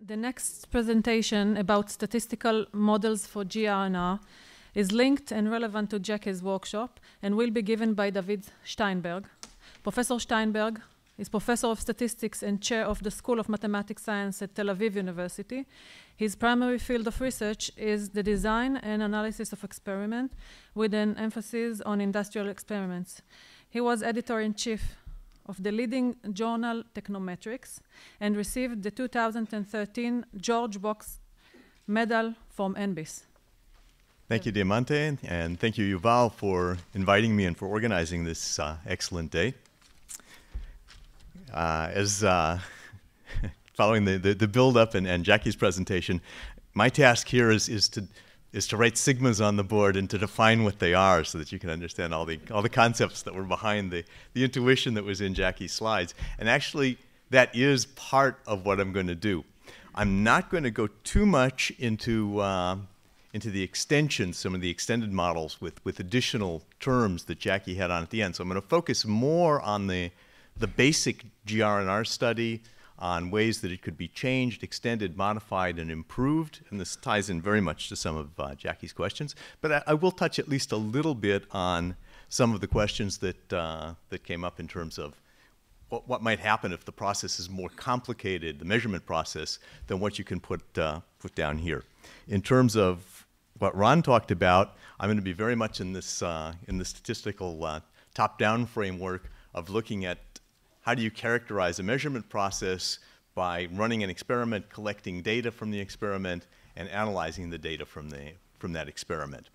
The next presentation about statistical models for GR is linked and relevant to Jackie's workshop and will be given by David Steinberg. Professor Steinberg is Professor of Statistics and Chair of the School of Mathematics Science at Tel Aviv University. His primary field of research is the design and analysis of experiment with an emphasis on industrial experiments. He was editor-in-chief of the leading journal Technometrics and received the 2013 George Box Medal from NBIS. Thank you, Diamante, and thank you, Yuval, for inviting me and for organizing this excellent day. Following the build-up and Jackie's presentation, my task here is to write sigmas on the board and to define what they are so that you can understand all the concepts that were behind the intuition that was in Jackie's slides. And actually, that is part of what I'm going to do. I'm not going to go too much into the extensions, some of the extended models with additional terms that Jackie had on at the end. So I'm going to focus more on the basic GR study, on ways that it could be changed, extended, modified, and improved. And this ties in very much to some of Jackie's questions. But I will touch at least a little bit on some of the questions that came up in terms of what might happen if the process is more complicated, the measurement process, than what you can put down here. In terms of what Ron talked about, I'm going to be very much in the statistical top-down framework of looking at how do you characterize a measurement process by running an experiment, collecting data from the experiment, and analyzing the data from that experiment.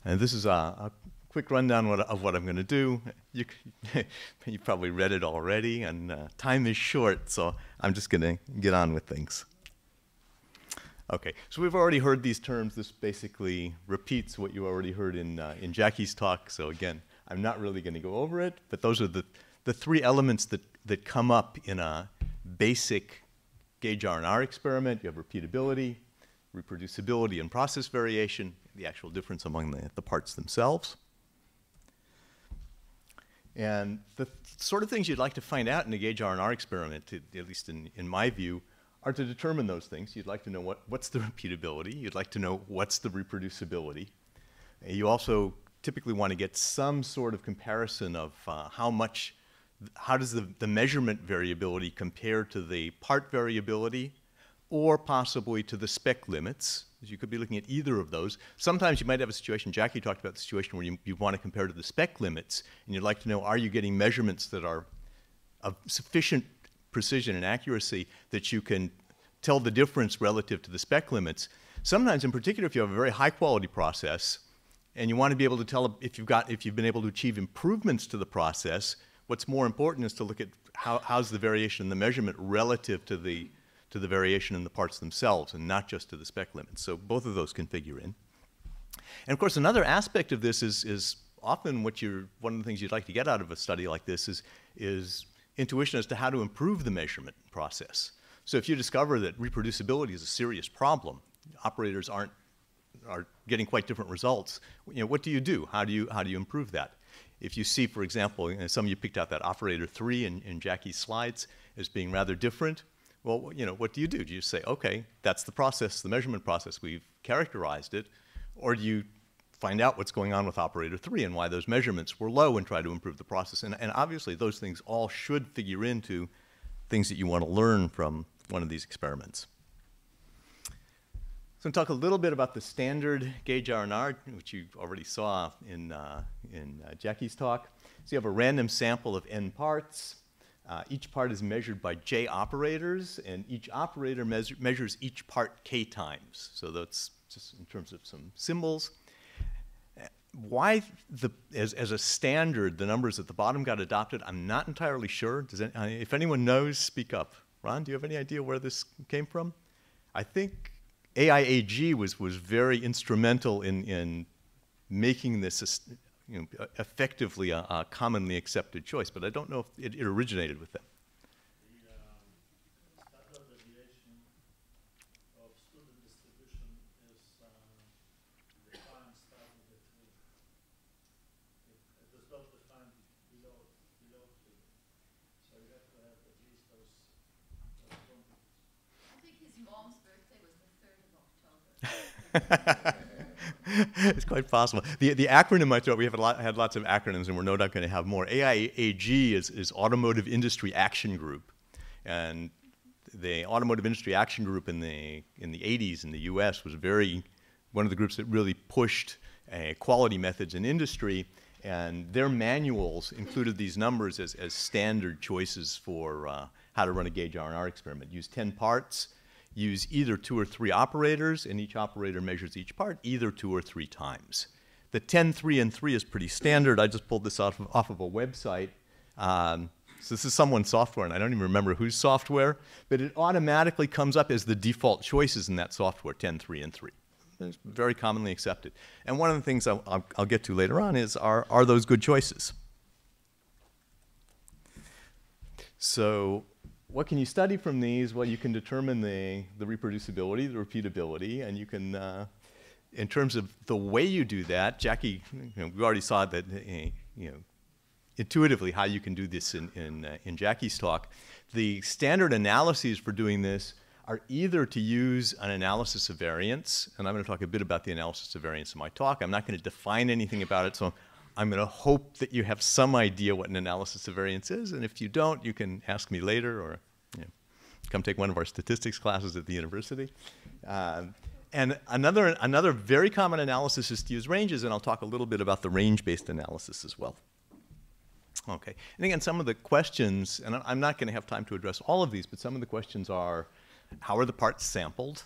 And this is a quick rundown of what I'm going to do. You probably read it already, and time is short, so I'm just going to get on with things. Okay, so we've already heard these terms. This basically repeats what you already heard in Jackie's talk, so again, I'm not really going to go over it, but those are the three elements that come up in a basic Gage R R experiment. You have repeatability, reproducibility, and process variation, the actual difference among the parts themselves. And the sort of things you'd like to find out in a Gage R R experiment, at least in my view, are to determine those things. You'd like to know what's the repeatability. You'd like to know what's the reproducibility. You also typically want to get some sort of comparison of how does the measurement variability compare to the part variability or possibly to the spec limits. You could be looking at either of those. Sometimes you might have a situation, Jackie talked about the situation where you want to compare to the spec limits, and you'd like to know, are you getting measurements that are of sufficient precision and accuracy that you can tell the difference relative to the spec limits. Sometimes, in particular, if you have a very high quality process, and you want to be able to tell if you've been able to achieve improvements to the process, what's more important is to look at how's the variation in the measurement relative to the variation in the parts themselves, and not just to the spec limits. So both of those can figure in. And of course, another aspect of this is often one of the things you'd like to get out of a study like this is intuition as to how to improve the measurement process. So if you discover that reproducibility is a serious problem, operators are getting quite different results, what do you do? How do you improve that? If you see, for example, some of you picked out that operator 3 in Jackie's slides as being rather different, well, what do? Do you say, okay, that's the process, the measurement process, we've characterized it, or do you find out what's going on with operator 3 and why those measurements were low and try to improve the process? And obviously, those things all should figure into things that you want to learn from one of these experiments. So I'm going to talk a little bit about the standard Gage R R, which you already saw in Jackie's talk. So you have a random sample of n parts. Each part is measured by j operators, and each operator measures each part k times. So that's just in terms of some symbols. Why, as a standard, the numbers at the bottom got adopted, I'm not entirely sure. If anyone knows, speak up. Ron, do you have any idea where this came from? I think AIAG was very instrumental in making this effectively a commonly accepted choice, but I don't know if it originated with them. The standard deviation of student distribution is defined starting at 3. It does not define below 3. So you have to have at least those quantities. his mom's birthday was the 3rd of October. It's quite possible. The acronym I thought we had lots of acronyms, and we're no doubt going to have more. AIAG is Automotive Industry Action Group, and the Automotive Industry Action Group in the 80s in the U.S. was one of the groups that really pushed quality methods in industry, and their manuals included these numbers as standard choices for how to run a Gage R R experiment. Use 10 parts. Use either 2 or 3 operators, and each operator measures each part either 2 or 3 times. The 10, 3, and 3 is pretty standard. I just pulled this off of a website. So this is someone's software, and I don't even remember whose software, but it automatically comes up as the default choices in that software, 10, 3, and 3. It's very commonly accepted. And one of the things I'll get to later on is, are those good choices? So what can you study from these? Well, you can determine the reproducibility, the repeatability, and you can, in terms of the way you do that, Jackie, we already saw that, intuitively how you can do this in Jackie's talk. The standard analyses for doing this are either to use an analysis of variance, and I'm going to talk a bit about the analysis of variance in my talk. I'm not going to define anything about it, so I'm going to hope that you have some idea what an analysis of variance is, and if you don't, you can ask me later or come take one of our statistics classes at the university. And another very common analysis is to use ranges, and I'll talk a little bit about the range-based analysis as well. Okay, and again, some of the questions, and I'm not going to have time to address all of these, but some of the questions are, how are the parts sampled?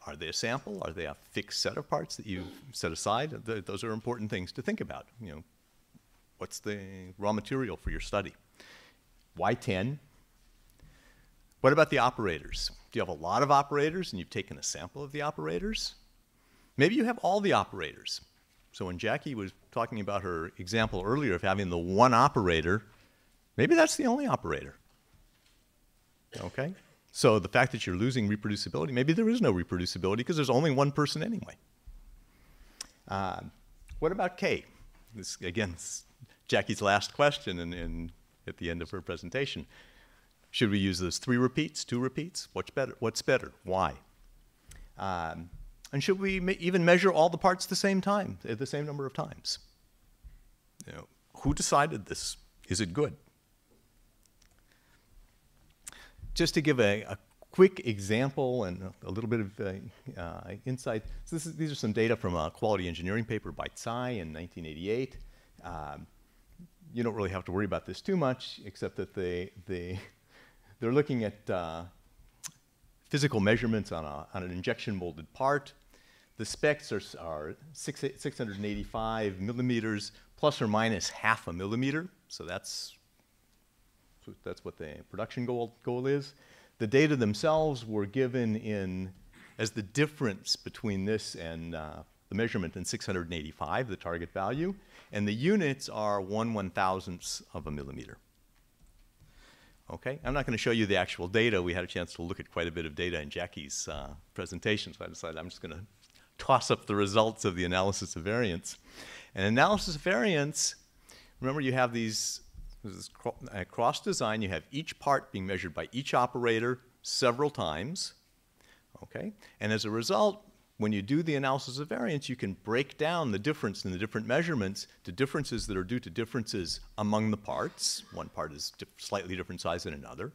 Are they a sample? Are they a fixed set of parts that you've set aside? Those are important things to think about. What's the raw material for your study? Why 10? What about the operators? Do you have a lot of operators and you've taken a sample of the operators? Maybe you have all the operators. So when Jackie was talking about her example earlier of having the one operator, maybe that's the only operator. Okay? So the fact that you're losing reproducibility, maybe there is no reproducibility because there's only one person anyway. What about K? This, again, is Jackie's last question at the end of her presentation. Should we use those 3 repeats, 2 repeats? What's better? What's better? Why? And should we even measure all the parts at the same time, at the same number of times? Who decided this? Is it good? Just to give a quick example and a little bit of insight, so these are some data from a quality engineering paper by Tsai in 1988. You don't really have to worry about this too much, except that they're looking at physical measurements on an injection molded part. The specs are 685 millimeters plus or minus half a millimeter, so that's what the production goal is. The data themselves were given as the difference between this and the measurement in 685, the target value, and the units are 1/1000th of a millimeter. Okay, I'm not going to show you the actual data. We had a chance to look at quite a bit of data in Jackie's presentation, so I decided I'm just going to toss up the results of the analysis of variance. And analysis of variance, remember you have this cross design. You have each part being measured by each operator several times. Okay, and as a result, when you do the analysis of variance, you can break down the difference in the different measurements to differences that are due to differences among the parts. One part is slightly different size than another.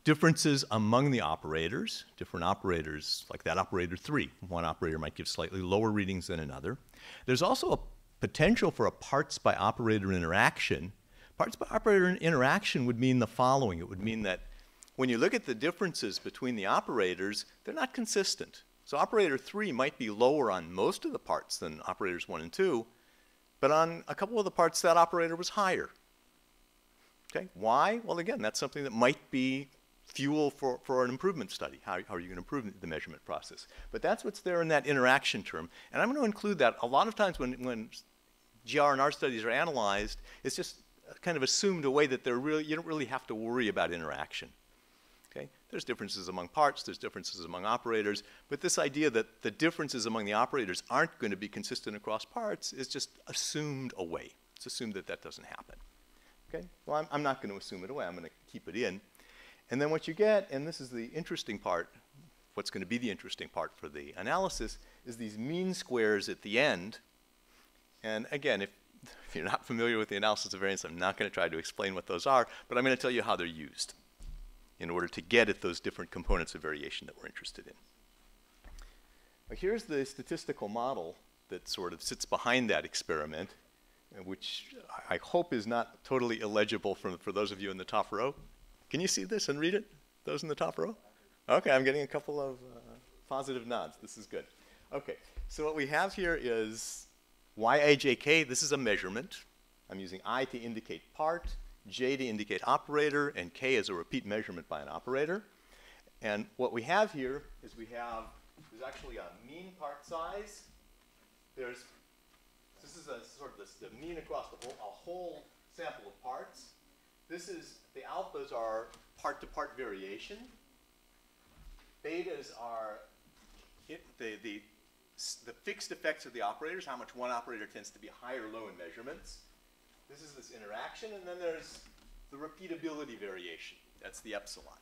Differences among the operators, different operators, like that operator 3. One operator might give slightly lower readings than another. There's also a potential for a parts by operator interaction. Parts by operator interaction would mean the following. It would mean that when you look at the differences between the operators, they're not consistent. So operator 3 might be lower on most of the parts than operators 1 and 2, but on a couple of the parts, that operator was higher. Okay, why? Well, again, that's something that might be fuel for an improvement study. How are you going to improve the measurement process? But that's what's there in that interaction term. And I'm going to include that. A lot of times when GR and R studies are analyzed, it's just kind of assumed away that you don't really have to worry about interaction. Okay? There's differences among parts, there's differences among operators, but this idea that the differences among the operators aren't going to be consistent across parts is just assumed away. It's assumed that that doesn't happen. Okay? Well, I'm not going to assume it away. I'm going to keep it in. And then what you get, and this is the interesting part, what's going to be the interesting part for the analysis, is these mean squares at the end. And again, if you're not familiar with the analysis of variance, I'm not going to try to explain what those are, but I'm going to tell you how they're used in order to get at those different components of variation that we're interested in. Now, here's the statistical model that sort of sits behind that experiment, which I hope is not totally illegible for those of you in the top row. Can you see this and read it, those in the top row? Okay, I'm getting a couple of positive nods. This is good. Okay, so what we have here is yijk. This is a measurement. I'm using I to indicate part, J to indicate operator, and K is a repeat measurement by an operator. And what we have here is there's actually a mean part size. This is a sort of the mean across a whole sample of parts. The alphas are part-to-part variation. Betas are the fixed effects of the operators, how much one operator tends to be high or low in measurements. This is this interaction, and then there's the repeatability variation. That's the epsilon.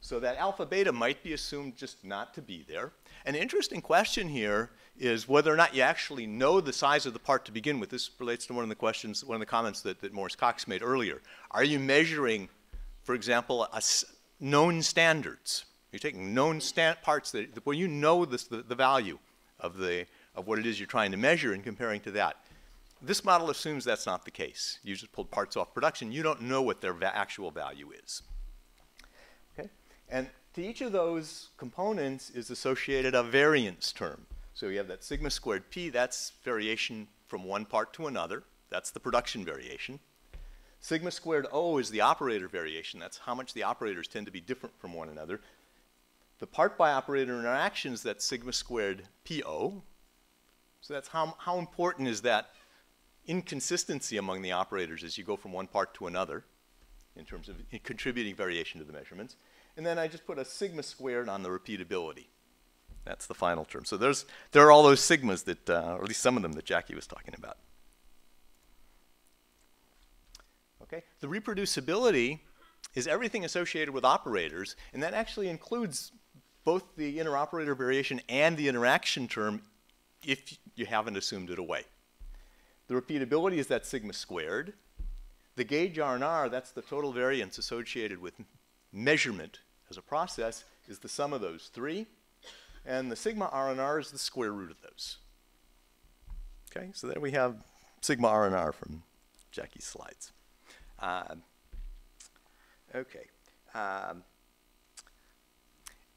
So that alpha beta might be assumed just not to be there. An interesting question here is whether or not you actually know the size of the part to begin with. This relates to one of the comments that Morris Cox made earlier. Are you measuring, for example, known standards? You're taking known parts where you know the value of what it is you're trying to measure and comparing to that. This model assumes that's not the case. You just pulled parts off production. You don't know what their actual value is. Okay? And to each of those components is associated a variance term. So you have that sigma squared p, that's variation from one part to another. That's the production variation. Sigma squared O is the operator variation. That's how much the operators tend to be different from one another. The part by operator interactions, that's sigma squared PO. So that's how important is that inconsistency among the operators as you go from one part to another in terms of contributing variation to the measurements. And then I just put a sigma squared on the repeatability. That's the final term. So there are all those sigmas that, or at least some of them that Jackie was talking about. Okay, the reproducibility is everything associated with operators, and that actually includes both the interoperator variation and the interaction term if you haven't assumed it away. The repeatability is that sigma squared. The gauge R R, that's the total variance associated with measurement as a process, is the sum of those three. And the sigma R and R is the square root of those. Okay, so there we have sigma R and R from Jackie's slides.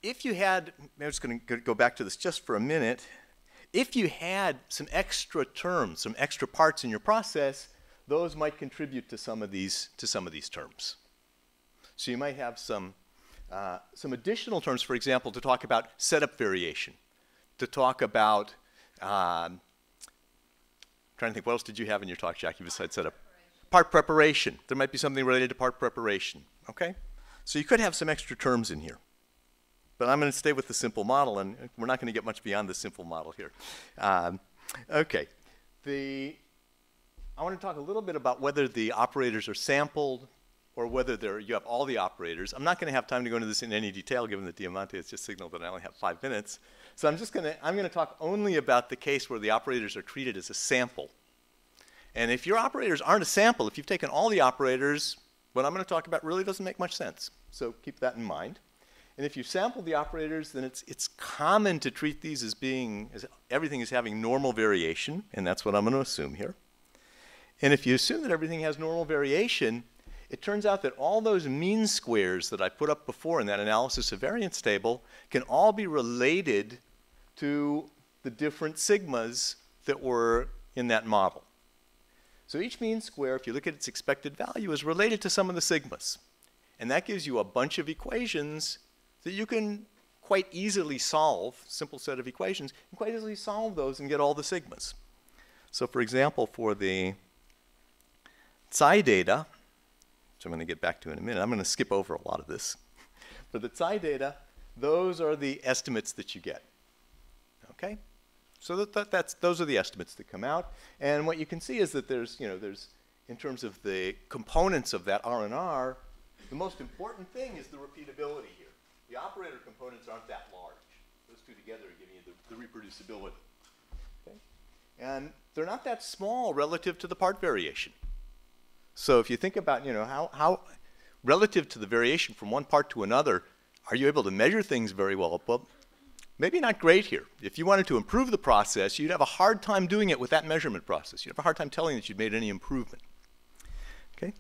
If you had, I'm just going to go back to this just for a minute. If you had some extra terms, some extra parts in your process, those might contribute to some of these terms. So you might have some additional terms, for example, to talk about setup variation, to talk about, trying to think, what else did you have in your talk, Jackie, besides setup? Part preparation. There might be something related to part preparation, okay? So you could have some extra terms in here. But I'm going to stay with the simple model, and we're not going to get much beyond the simple model here. Okay. I want to talk a little bit about whether the operators are sampled or whether you have all the operators. I'm not going to have time to go into this in any detail, given that Diamante has just signaled that I only have 5 minutes. So I'm going to talk only about the case where the operators are treated as a sample. And if your operators aren't a sample, if you've taken all the operators, what I'm going to talk about really doesn't make much sense. So keep that in mind. And if you sample the operators, then it's common to treat these as everything is having normal variation, and that's what I'm going to assume here. And if you assume that everything has normal variation, it turns out that all those mean squares that I put up before in that analysis of variance table can all be related to the different sigmas that were in that model. So each mean square, if you look at its expected value, is related to some of the sigmas. And that gives you a bunch of equations that you can quite easily solve, simple set of equations, and quite easily solve those and get all the sigmas. So for example, for the psi data, which I'm going to get back to in a minute, I'm going to skip over a lot of this. For the psi data, those are the estimates that you get. Okay? So those are the estimates that come out. And what you can see is that there's, in terms of the components of that R and R, the most important thing is the repeatability here. The operator components aren't that large. Those two together are giving you the reproducibility. Okay? And they're not that small relative to the part variation. So if you think about, you know, how relative to the variation from one part to another, are you able to measure things very well? Well, maybe not great here. If you wanted to improve the process, you'd have a hard time doing it with that measurement process. You'd have a hard time telling that you'd made any improvement. Okay?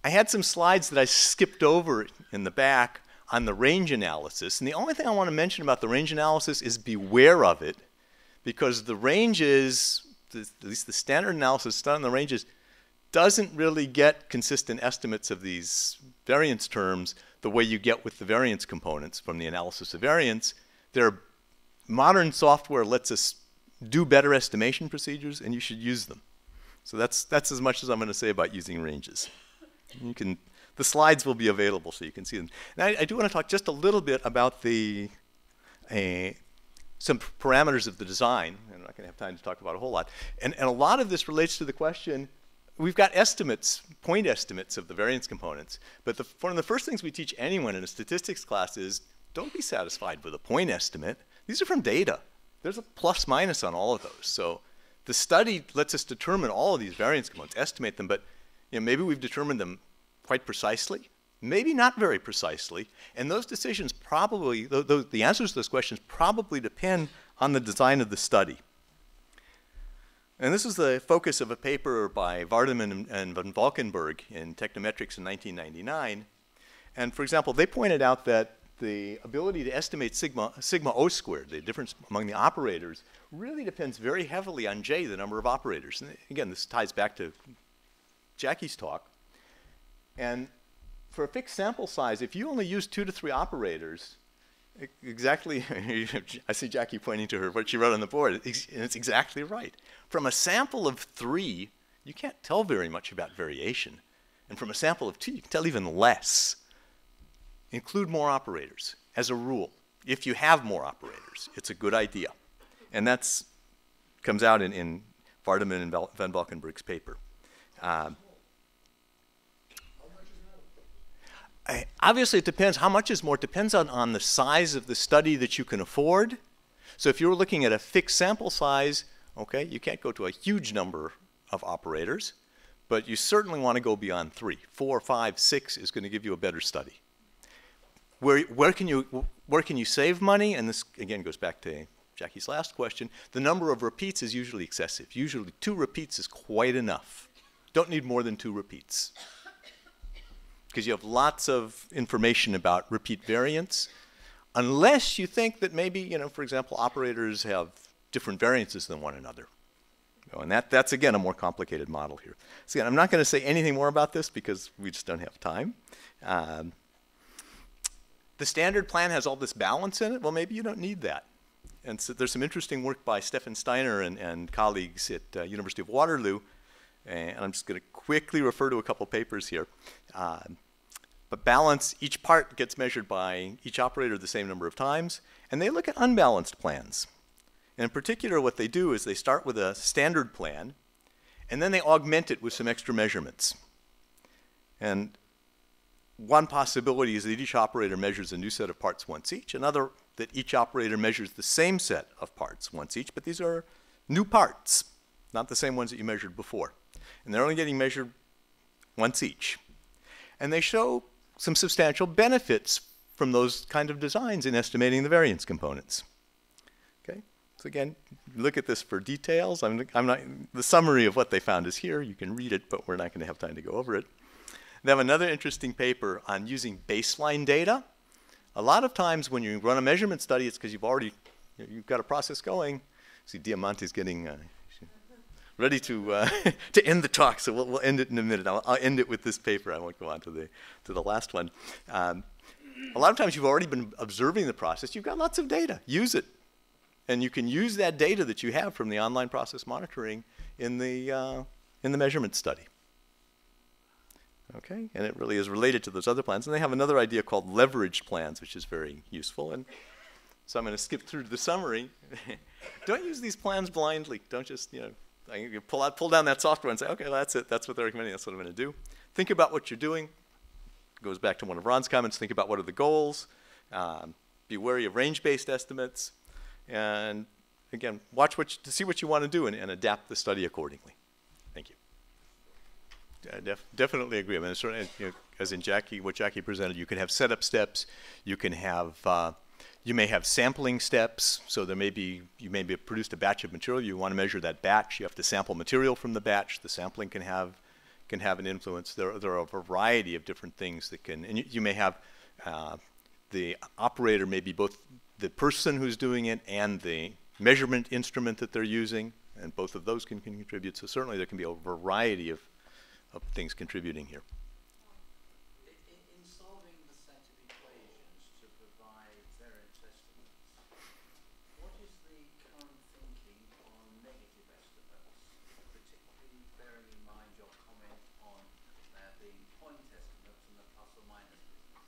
I had some slides that I skipped over in the back on the range analysis, and the only thing I want to mention about the range analysis is beware of it, because the ranges, at least the standard analysis done on the ranges, doesn't really get consistent estimates of these variance terms the way you get with the variance components from the analysis of variance. Modern software lets us do better estimation procedures, and you should use them. So that's as much as I'm going to say about using ranges. You can, the slides will be available so you can see them. Now, I do want to talk just a little bit about some parameters of the design. I'm not going to have time to talk about a whole lot. And a lot of this relates to the question, we've got estimates, point estimates of the variance components. But one of the first things we teach anyone in a statistics class is, don't be satisfied with a point estimate. These are from data. There's a plus minus on all of those. So the study lets us determine all of these variance components, estimate them, but you know, maybe we've determined them quite precisely, maybe not very precisely, and those decisions probably, the answers to those questions probably depend on the design of the study. And this is the focus of a paper by Vardaman and van Valkenburg in Technometrics in 1999. And for example, they pointed out that the ability to estimate sigma O squared, the difference among the operators, really depends very heavily on J, the number of operators. And again, this ties back to Jackie's talk. And for a fixed sample size, if you only use 2 to 3 operators, exactly, I see Jackie pointing to her, what she wrote on the board, and it's exactly right. From a sample of 3, you can't tell very much about variation. And from a sample of 2, you can tell even less. Include more operators, as a rule. If you have more operators, it's a good idea. And that comes out in Vardaman and van Valkenburg's paper. Obviously, it depends. How much is more? It depends on the size of the study that you can afford. So if you're looking at a fixed sample size, okay, you can't go to a huge number of operators, but you certainly want to go beyond 3. 4, 5, 6 is going to give you a better study. Where can you save money? And this, again, goes back to Jackie's last question. The number of repeats is usually excessive. Usually 2 repeats is quite enough. Don't need more than 2 repeats, because you have lots of information about repeat variance, unless you think that maybe, you know, for example, operators have different variances than one another. And that's, again, a more complicated model here. So again, I'm not going to say anything more about this because we just don't have time. The standard plan has all this balance in it. Well, maybe you don't need that. And so there's some interesting work by Stefan Steiner and colleagues at University of Waterloo. And I'm just going to quickly refer to a couple papers here. But balance, each part gets measured by each operator the same number of times. And they look at unbalanced plans. And in particular, what they do is they start with a standard plan, and then they augment it with some extra measurements. And one possibility is that each operator measures a new set of parts once each. Another, that each operator measures the same set of parts once each, but these are new parts, not the same ones that you measured before. And they're only getting measured once each. And they show some substantial benefits from those kind of designs in estimating the variance components. Okay? So again, look at this for details. The summary of what they found is here. You can read it, but we're not going to have time to go over it. They have another interesting paper on using baseline data. A lot of times when you run a measurement study, it's because you've got a process going. See, Diamante's getting ready to end the talk, so we'll end it in a minute. I'll end it with this paper. I won't go on to the last one. A lot of times you've already been observing the process. You've got lots of data. Use it. And you can use that data that you have from the online process monitoring in the measurement study. Okay, and it really is related to those other plans. And they have another idea called leveraged plans, which is very useful. And so I'm going to skip through the summary. Don't use these plans blindly. Don't just, you pull down that software and say, okay, well, that's it. That's what they're recommending. That's what I'm going to do. Think about what you're doing. Goes back to one of Ron's comments. Think about what are the goals. Be wary of range-based estimates, and again, watch to see what you want to do and adapt the study accordingly. Thank you. I definitely agree. I mean, certainly, as in what Jackie presented, you can have setup steps. You can have you may have sampling steps. So you may have produced a batch of material. You want to measure that batch. You have to sample material from the batch. The sampling can have an influence. There are a variety of different things that can. And you may have the operator may be both the person who's doing it and the measurement instrument that they're using, and both of those can contribute. So certainly there can be a variety of things contributing here. In solving the set of equations to provide variance estimates, what is the current thinking on negative estimates, particularly bearing in mind your comment on the point estimates and the plus or minus business?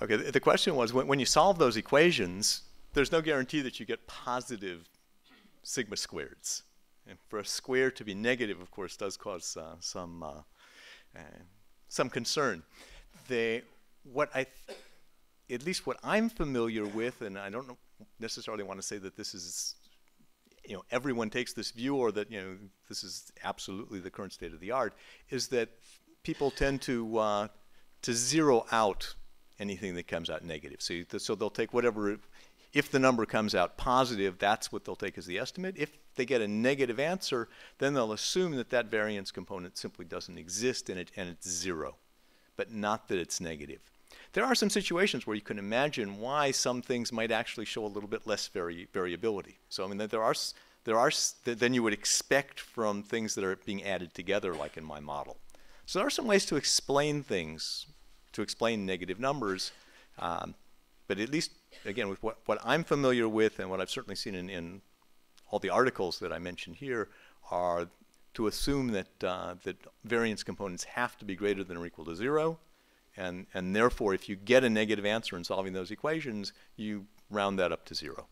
Okay, the question was, when you solve those equations, there's no guarantee that you get positive sigma squareds. And for a square to be negative, of course, does cause some concern. At least what I'm familiar with, and I don't necessarily want to say that this is, everyone takes this view, or that this is absolutely the current state of the art, is that people tend to zero out anything that comes out negative. So they'll take whatever. If the number comes out positive, that's what they'll take as the estimate. If they get a negative answer, then they'll assume that variance component simply doesn't exist and it's zero, but not that it's negative. There are some situations where you can imagine why some things might actually show a little bit less variability. So I mean, than you would expect from things that are being added together, like in my model. So there are some ways to explain things, to explain negative numbers, but at least, again, with what I'm familiar with and what I've certainly seen in all the articles that I mentioned here, are to assume that variance components have to be greater than or equal to 0, and therefore if you get a negative answer in solving those equations, you round that up to 0.